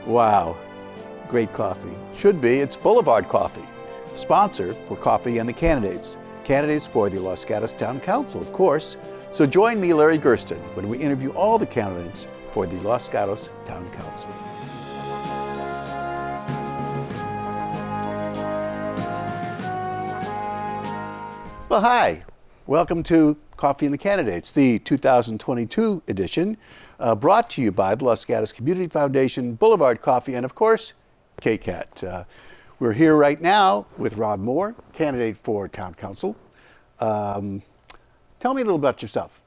Wow, great coffee. Should be, it's Boulevard Coffee, sponsor for Coffee and the Candidates. Candidates for the Los Gatos Town Council, of course. So join me, Larry Gerston, when we interview all the candidates for the Los Gatos Town Council. Well, hi. Welcome to Coffee and the Candidates, the 2022 edition, brought to you by the Los Gatos Community Foundation, Boulevard Coffee, and of course, KCAT. We're here right now with Rob Moore, candidate for Town Council. Tell me a little about yourself.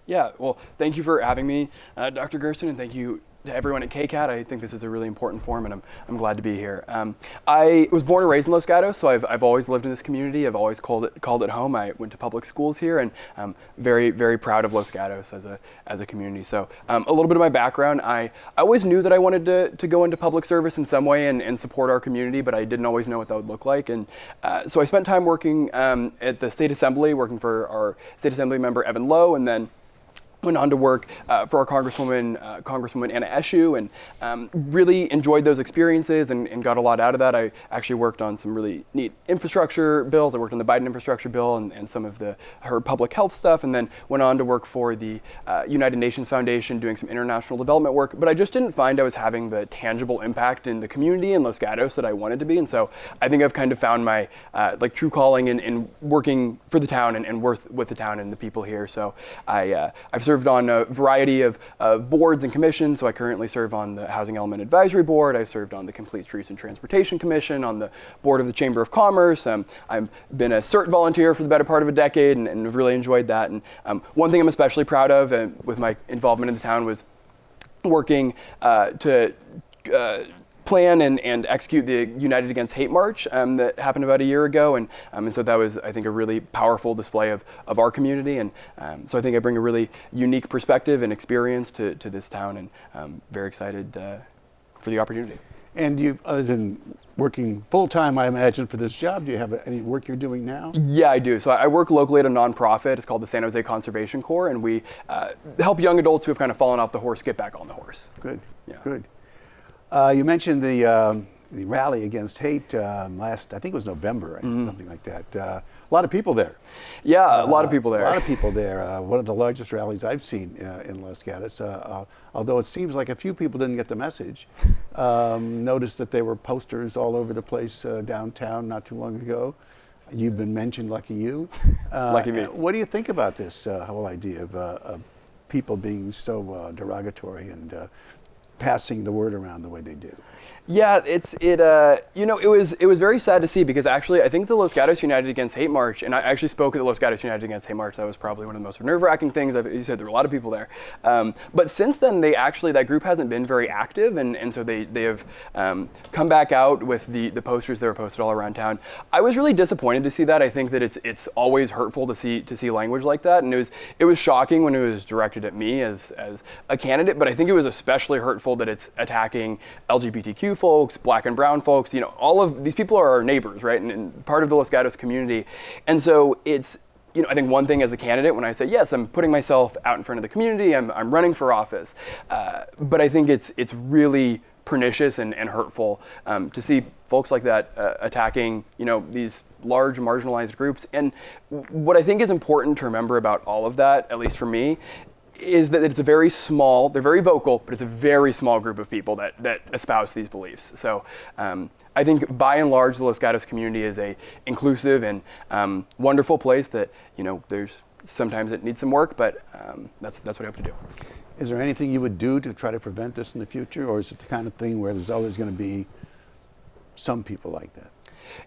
Yeah, well, thank you for having me, Dr. Gerston, and thank you to everyone at KCAT. I think this is a really important forum, and I'm glad to be here. I was born and raised in Los Gatos, so I've always lived in this community. I've always called it home. I went to public schools here, and I'm very, very proud of Los Gatos as a community. So a little bit of my background: I always knew that I wanted to go into public service in some way and support our community, but I didn't always know what that would look like. And so I spent time working at the state assembly, working for our state assembly member Evan Lowe, and then went on to work for our Congresswoman Anna Eshoo, and really enjoyed those experiences and got a lot out of that. I actually worked on some really neat infrastructure bills. I worked on the Biden infrastructure bill and some of her public health stuff, and then went on to work for the United Nations Foundation doing some international development work. But I just didn't find I was having the tangible impact in the community in Los Gatos that I wanted to be. And so I think I've kind of found my true calling in working for the town and with the town and the people here. So I've served on a variety of boards and commissions. So I currently serve on the Housing Element Advisory Board. I served on the Complete Streets and Transportation Commission, on the board of the Chamber of Commerce. I've been a CERT volunteer for the better part of a decade and have really enjoyed that. And one thing I'm especially proud of with my involvement in the town was working to plan and execute the United Against Hate March that happened about a year ago, and so that was, I think, a really powerful display of our community, and so I think I bring a really unique perspective and experience to this town, and I'm very excited for the opportunity. And you, other than working full-time, I imagine, for this job, do you have any work you're doing now? Yeah, I do. So I work locally at a nonprofit. It's called the San Jose Conservation Corps, and we help young adults who have kind of fallen off the horse get back on the horse. Good, yeah. Good. You mentioned the rally against hate last, I think it was November, right? Something like that. A lot of people there. Yeah, a lot of people there. A lot of people there. One of the largest rallies I've seen in Los Gatos. Although it seems like a few people didn't get the message. Noticed that there were posters all over the place downtown not too long ago. You've been mentioned, lucky you. Lucky me. What do you think about this whole idea of people being so derogatory and passing the word around the way they do? Yeah, it was very sad to see, because actually I think the Los Gatos United Against Hate March, and I actually spoke at the Los Gatos United Against Hate March. That was probably one of the most nerve-wracking things. You said there were a lot of people there, but since then that group hasn't been very active, and so they have come back out with the posters that were posted all around town. I was really disappointed to see that. I think that it's always hurtful to see language like that, and it was shocking when it was directed at me as a candidate. But I think it was especially hurtful that it's attacking LGBTQ folks, black and brown folks. All of these people are our neighbors, right? And part of the Los Gatos community. And so it's, I think one thing as a candidate, when I say, yes, I'm putting myself out in front of the community, I'm running for office, but I think it's really pernicious and hurtful to see folks like that attacking, these large marginalized groups. And what I think is important to remember about all of that, at least for me, is that it's a very small, they're very vocal, but it's a very small group of people that espouse these beliefs. So I think by and large, the Los Gatos community is a inclusive and wonderful place that, there's sometimes it needs some work, but that's what I hope to do. Is there anything you would do to try to prevent this in the future, or is it the kind of thing where there's always going to be some people like that?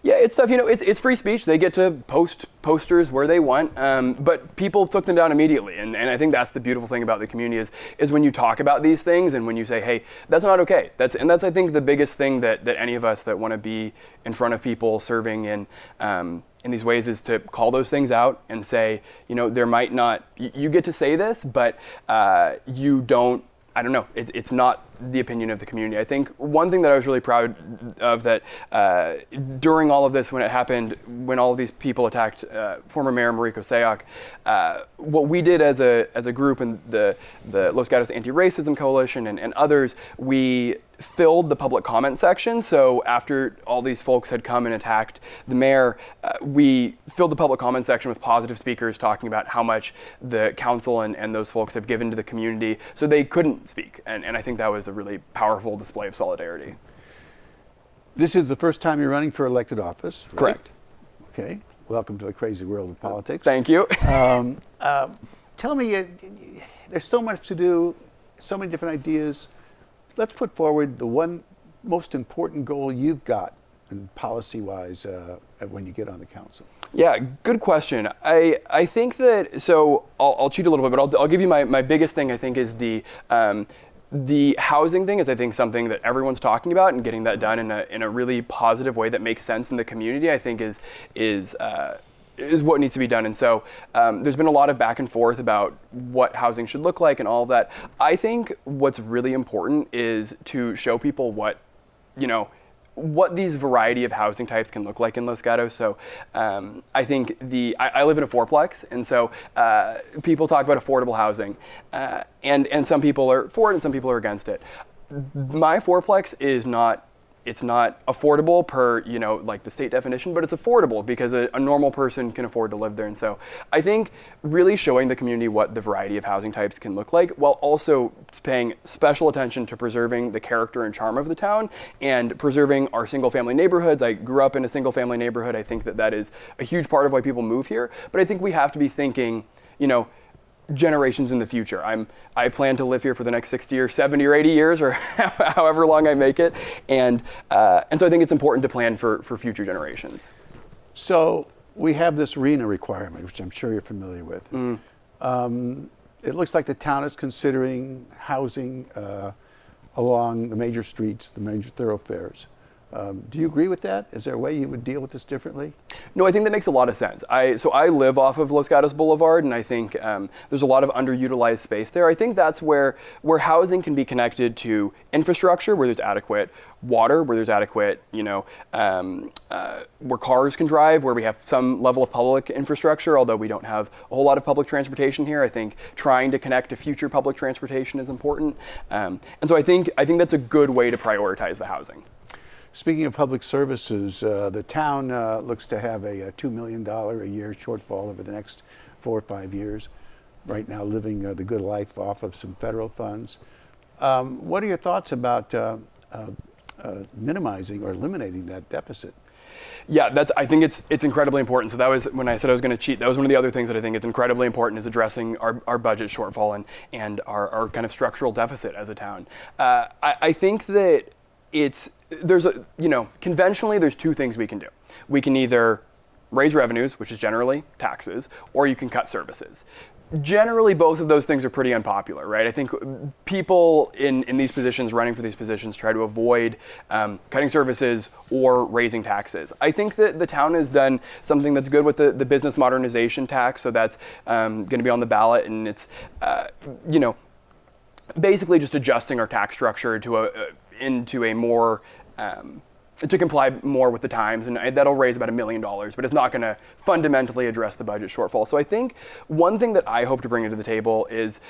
Yeah, it's tough. It's free speech. They get to post posters where they want, but people took them down immediately. And I think that's the beautiful thing about the community is when you talk about these things and when you say, hey, that's not okay. That's I think the biggest thing that any of us that want to be in front of people serving in these ways is to call those things out and say, there might not, you get to say this, but you don't, I don't know, it's not the opinion of the community. I think one thing that I was really proud of that during all of this, when it happened, when all of these people attacked former Mayor Mariko Sayoc, what we did as a group and the Los Gatos Anti-Racism Coalition and others, we filled the public comment section. So after all these folks had come and attacked the mayor, we filled the public comment section with positive speakers talking about how much the council and those folks have given to the community, so they couldn't speak. And I think that was a really powerful display of solidarity. This is the first time you're running for elected office, right? Correct. Okay. Welcome to the crazy world of politics. Thank you. Tell me, there's so much to do, so many different ideas. Let's put forward the one most important goal you've got, and policy-wise, when you get on the council. Yeah, good question. I think that, so I'll cheat a little bit, but I'll give you my biggest thing. I think is the housing thing is, I think, something that everyone's talking about, and getting that done in a really positive way that makes sense in the community, I think is what needs to be done. And so there's been a lot of back and forth about what housing should look like and all of that. I think what's really important is to show people what these variety of housing types can look like in Los Gatos. So I think I live in a fourplex, and so people talk about affordable housing, and some people are for it and some people are against it. My fourplex is not, it's not affordable per, like the state definition, but it's affordable because a normal person can afford to live there. And so I think really showing the community what the variety of housing types can look like, while also paying special attention to preserving the character and charm of the town and preserving our single family neighborhoods. I grew up in a single family neighborhood. I think that is a huge part of why people move here. But I think we have to be thinking, generations in the future. I plan to live here for the next 60 or 70 or 80 years, or however long I make it, and so I think it's important to plan for future generations. So we have this RHNA requirement, which I'm sure you're familiar with. It looks like the town is considering housing along the major streets, the major thoroughfares. Do you agree with that? Is there a way you would deal with this differently? No, I think that makes a lot of sense. So I live off of Los Gatos Boulevard, and I think there's a lot of underutilized space there. I think that's where housing can be connected to infrastructure, where there's adequate water, where there's adequate, where cars can drive, where we have some level of public infrastructure, although we don't have a whole lot of public transportation here. I think trying to connect to future public transportation is important. And so I think that's a good way to prioritize the housing. Speaking of public services, the town looks to have a $2 million a year shortfall over the next 4 or 5 years. Right now, living the good life off of some federal funds. What are your thoughts about minimizing or eliminating that deficit? Yeah, I think it's incredibly important. So that was, when I said I was going to cheat, that was one of the other things that I think is incredibly important, is addressing our budget shortfall and our kind of structural deficit as a town. I think that conventionally there's two things we can do. We can either raise revenues, which is generally taxes, or you can cut services. Generally, both of those things are pretty unpopular, right? I think people in these positions, running for these positions, try to avoid cutting services or raising taxes. I think that the town has done something that's good with the business modernization tax, so that's going to be on the ballot, and it's, basically just adjusting our tax structure into a more, to comply more with the times, and that'll raise about $1 million, but it's not going to fundamentally address the budget shortfall. So I think one thing that I hope to bring to the table is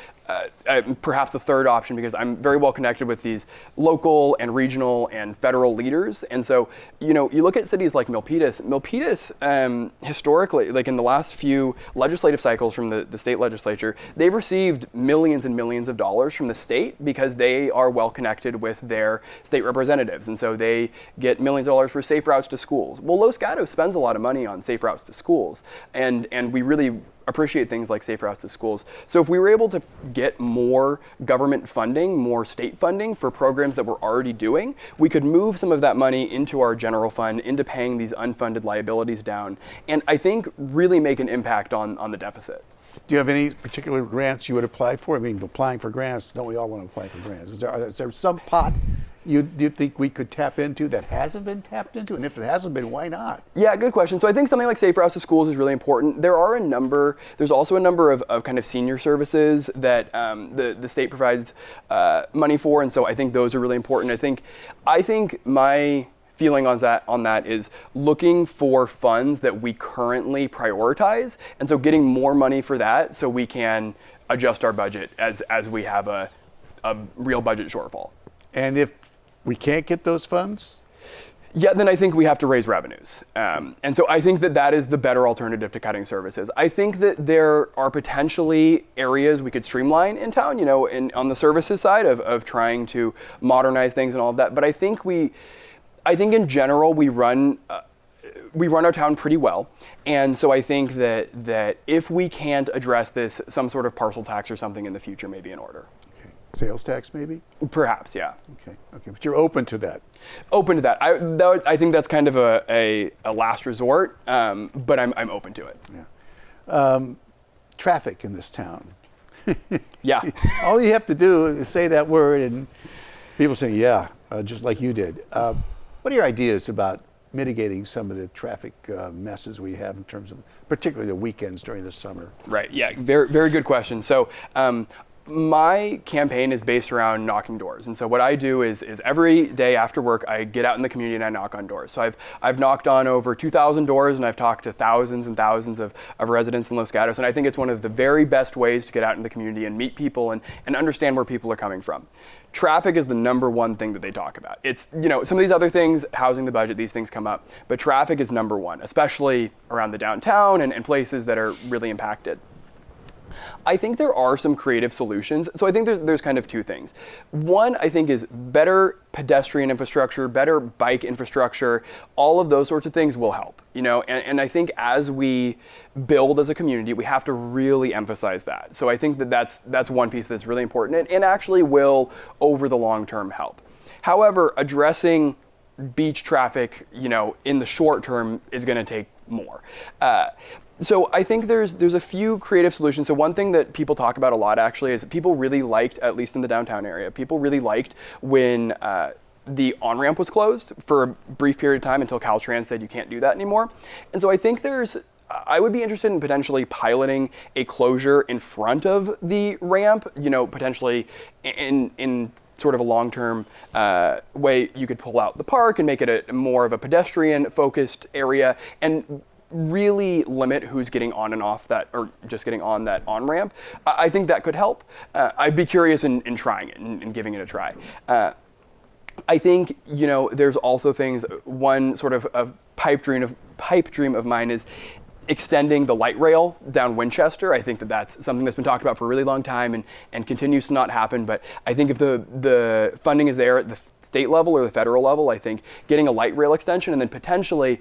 perhaps the third option, because I'm very well connected with these local and regional and federal leaders. And so, you look at cities like Milpitas, historically, like in the last few legislative cycles from the state legislature, they've received millions and millions of dollars from the state because they are well connected with their state representatives. And so they get millions of dollars for safe routes to schools. Well, Los Gatos spends a lot of money on safe routes to schools, and we really appreciate things like safe routes to schools. So if we were able to get more government funding, more state funding for programs that we're already doing, we could move some of that money into our general fund, into paying these unfunded liabilities down, and I think really make an impact on the deficit. Do you have any particular grants you would apply for? I mean, applying for grants, don't we all want to apply for grants? Is there some pot you think we could tap into that hasn't been tapped into? And if it hasn't been, why not? Yeah, good question. So I think something like Safer House to Schools is really important. There's also a number of kind of senior services that the state provides money for, and so I think those are really important. I think my feeling on that is looking for funds that we currently prioritize, and so getting more money for that so we can adjust our budget as we have a real budget shortfall. And if we can't get those funds? Yeah, then I think we have to raise revenues. And so I think that is the better alternative to cutting services. I think that there are potentially areas we could streamline in town, on the services side of trying to modernize things and all of that. But I think in general, we run our town pretty well. And so I think that if we can't address this, some sort of parcel tax or something in the future may be in order. Sales tax, maybe? Perhaps, yeah. Okay. But you're open to that? Open to that. I think that's kind of a last resort, but I'm open to it. Yeah. Traffic in this town. Yeah. All you have to do is say that word and people say, yeah, just like you did. What are your ideas about mitigating some of the traffic messes we have in terms of particularly the weekends during the summer? Right, yeah, very, very good question. So my campaign is based around knocking doors. And so what I do is every day after work, I get out in the community and I knock on doors. So I've knocked on over 2,000 doors and I've talked to thousands and thousands of residents in Los Gatos. And I think it's one of the very best ways to get out in the community and meet people and understand where people are coming from. Traffic is the number one thing that they talk about. It's, some of these other things, housing, the budget, these things come up, but traffic is number one, especially around the downtown and places that are really impacted. I think there are some creative solutions. So I think there's kind of two things. One, I think, is better pedestrian infrastructure, better bike infrastructure. All of those sorts of things will help, and I think as we build as a community, we have to really emphasize that. So I think that's one piece that's really important and actually will, over the long term, help. However, addressing beach traffic, in the short term is going to take more. So I think there's a few creative solutions. So one thing that people talk about a lot actually is that people really liked, at least in the downtown area, people really liked when the on-ramp was closed for a brief period of time until Caltrans said you can't do that anymore. And so I think I would be interested in potentially piloting a closure in front of the ramp, potentially in sort of a long-term way you could pull out the park and make it a more of a pedestrian-focused area and really limit who's getting on and off that, or just getting on that on-ramp. I think that could help. I'd be curious in trying it and giving it a try. I think, there's also things, one sort of a pipe dream of mine is extending the light rail down Winchester. I think that's something that's been talked about for a really long time and continues to not happen. But I think if the funding is there at the state level or the federal level, I think getting a light rail extension and then potentially,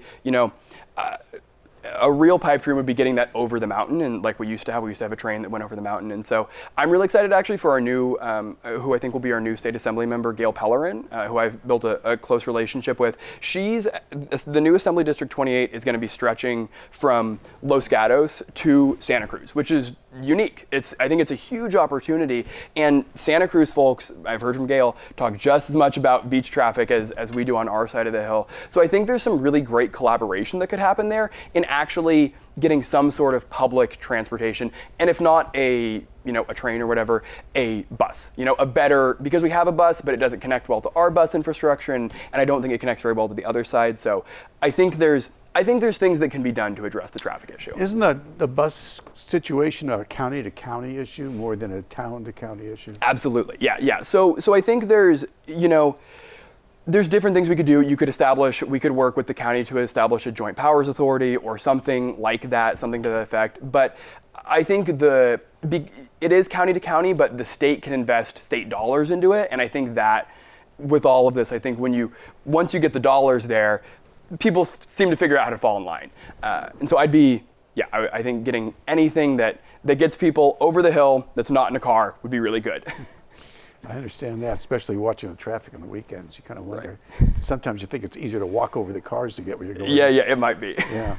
a real pipe dream would be getting that over the mountain, and like we used to have a train that went over the mountain. And so I'm really excited actually for our new, who I think will be our new state assembly member, Gail Pellerin, who I've built a close relationship with. The new Assembly District 28 is going to be stretching from Los Gatos to Santa Cruz, which is unique. I think it's a huge opportunity, and Santa Cruz folks, I've heard from Gail, talk just as much about beach traffic as we do on our side of the hill. So I think there's some really great collaboration that could happen there in actually getting some sort of public transportation, and if not a train or whatever, a bus, because we have a bus, but it doesn't connect well to our bus infrastructure, and I don't think it connects very well to the other side. So I think there's things that can be done to address the traffic issue. Isn't the bus situation a county-to-county issue more than a town-to-county issue? Absolutely, yeah. So I think there's different things we could do. We could work with the county to establish a joint powers authority or something like that, something to that effect. But I think it is county to county, but the state can invest state dollars into it. And I think that with all of this, I think once you get the dollars there, people seem to figure out how to fall in line. And so I think getting anything that gets people over the hill that's not in a car would be really good. I understand that, especially watching the traffic on the weekends. You kind of wonder. Right. Sometimes you think it's easier to walk over the cars to get where you're going. Yeah, it might be. Yeah.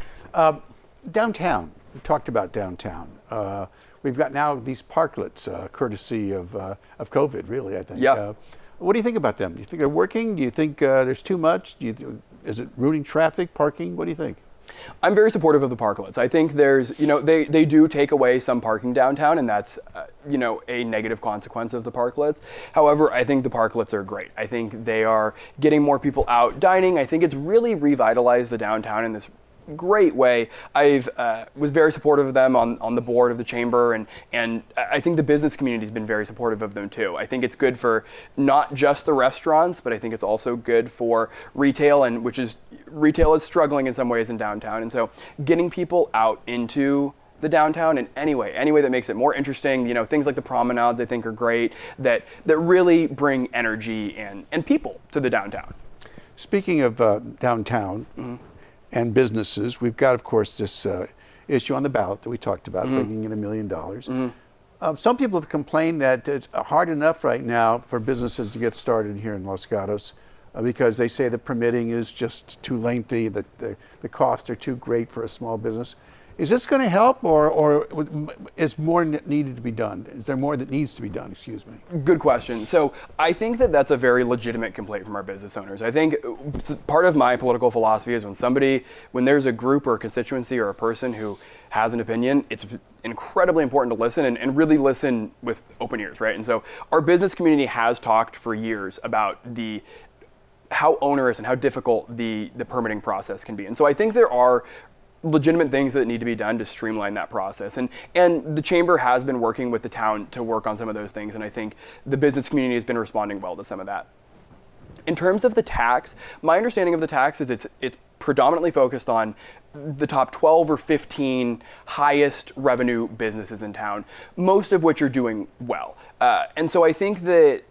Downtown. We talked about downtown. We've got now these parklets, courtesy of COVID, really, I think. Yeah. What do you think about them? Do you think they're working? Do you think there's too much? Is it routing traffic, parking? What do you think? I'm very supportive of the parklets. I think there's, they do take away some parking downtown, and that's, a negative consequence of the parklets. However, I think the parklets are great. I think they are getting more people out dining. I think it's really revitalized the downtown in this great way. I've was very supportive of them on the board of the chamber, and I think the business community has been very supportive of them too. I think it's good for not just the restaurants, but I think it's also good for retail, and retail is struggling in some ways in downtown, and so getting people out into the downtown in any way that makes it more interesting. Things like the promenades I think are great, that really bring energy and people to the downtown. Speaking of downtown, and businesses, we've got, of course, this issue on the ballot that we talked about, bringing in $1 million. Some people have complained that it's hard enough right now for businesses to get started here in Los Gatos because they say the permitting is just too lengthy, that the costs are too great for a small business. Is this going to help, or is more needed to be done? Is there more that needs to be done? Excuse me. Good question. So I think that's a very legitimate complaint from our business owners. I think part of my political philosophy is when there's a group or a constituency or a person who has an opinion, it's incredibly important to listen and really listen with open ears, right? And so our business community has talked for years about how onerous and how difficult the permitting process can be. And so I think there are legitimate things that need to be done to streamline that process. And the chamber has been working with the town to work on some of those things, and I think the business community has been responding well to some of that. In terms of the tax, my understanding of the tax is it's predominantly focused on the top 12 or 15 highest revenue businesses in town, most of which are doing well. And so I think that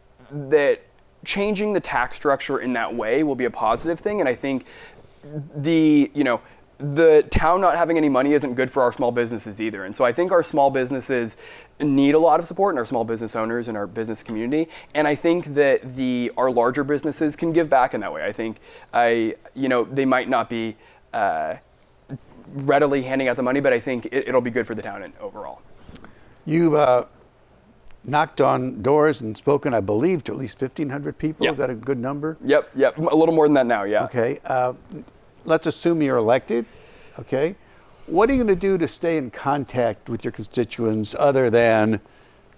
changing the tax structure in that way will be a positive thing, and I think the town not having any money isn't good for our small businesses either. And so I think our small businesses need a lot of support, and our small business owners and our business community. And I think that our larger businesses can give back in that way. I think they might not be readily handing out the money, but I think it'll be good for the town overall. You've knocked on doors and spoken, I believe, to at least 1,500 people. Yep. Is that a good number? Yep. A little more than that now, yeah. Okay. Let's assume you're elected, okay? What are you going to do to stay in contact with your constituents other than,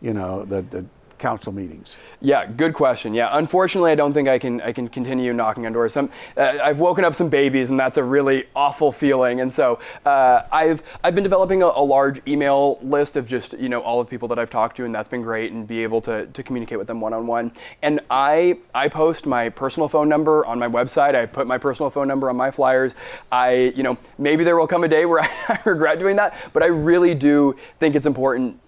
the council meetings? Yeah, good question. Yeah, unfortunately, I don't think I can continue knocking on doors. I've woken up some babies, and that's a really awful feeling. And so I've been developing a large email list of just all of the people that I've talked to, and that's been great, and be able to communicate with them one-on-one. And I post my personal phone number on my website. I put my personal phone number on my flyers. Maybe there will come a day where I regret doing that, but I really do think it's important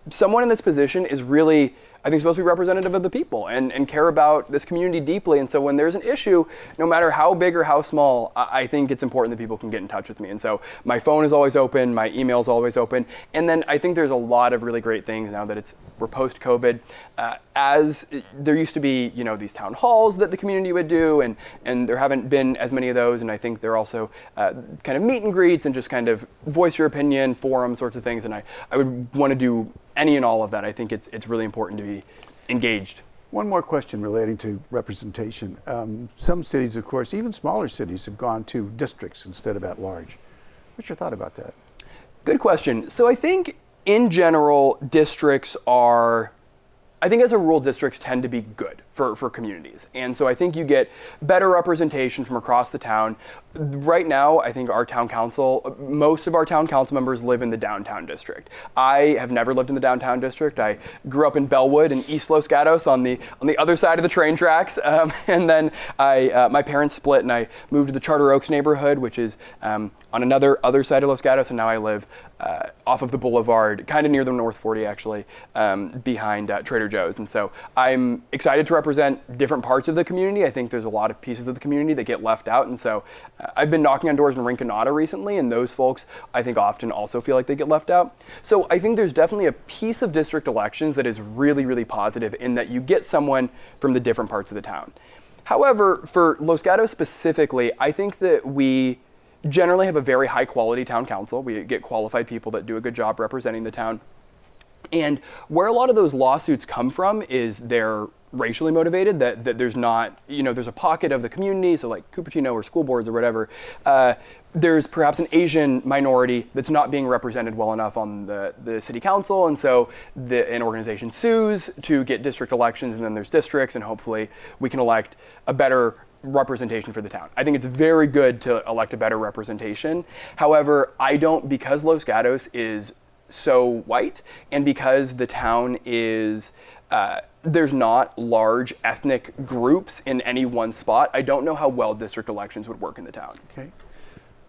someone in this position is really, I think, supposed to be representative of the people and care about this community deeply. And so when there's an issue, no matter how big or how small, I think it's important that people can get in touch with me. And so my phone is always open, my email is always open. And then I think there's a lot of really great things now that we're post-COVID. As there used to be, these town halls that the community would do, and there haven't been as many of those. And I think there are also kind of meet and greets and just kind of voice your opinion, forum sorts of things. And I would want to do any and all of that. I think it's really important to be engaged. One more question relating to representation. Some cities, of course, even smaller cities, have gone to districts instead of at large. What's your thought about that? Good question. So I think in general, districts as a rule, districts tend to be good for communities. And so I think you get better representation from across the town. Right now, I think most of our town council members live in the downtown district. I have never lived in the downtown district. I grew up in Bellwood in East Los Gatos on the other side of the train tracks. And then my parents split and I moved to the Charter Oaks neighborhood, which is on other side of Los Gatos. And now I live off of the boulevard, kind of near the North 40 actually, behind Trader Joe's. And so I'm excited to represent different parts of the community. I think there's a lot of pieces of the community that get left out. And so I've been knocking on doors in Rinconada recently, and those folks I think often also feel like they get left out. So I think there's definitely a piece of district elections that is really, really positive in that you get someone from the different parts of the town. However, for Los Gatos specifically, I think that we generally have a very high quality town council. We get qualified people that do a good job representing the town. And where a lot of those lawsuits come from is they're racially motivated, that there's not, there's a pocket of the community, so like Cupertino or school boards or whatever, there's perhaps an Asian minority that's not being represented well enough on the city council, and so an organization sues to get district elections, and then there's districts, and hopefully we can elect a better representation for the town. I think it's very good to elect a better representation. However, because Los Gatos is so white, and because the town is, there's not large ethnic groups in any one spot, I don't know how well district elections would work in the town. Okay.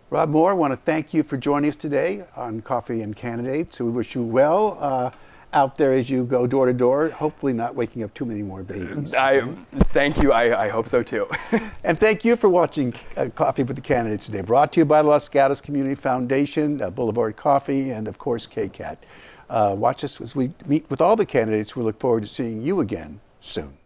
Rob Moore, I want to thank you for joining us today on Coffee and Candidates. We wish you well out there as you go door to door, hopefully not waking up too many more babies. Thank you. I hope so too. And thank you for watching Coffee with the Candidates today, brought to you by the Los Gatos Community Foundation, Boulevard Coffee, and of course KCAT. Watch us as we meet with all the candidates. We look forward to seeing you again soon.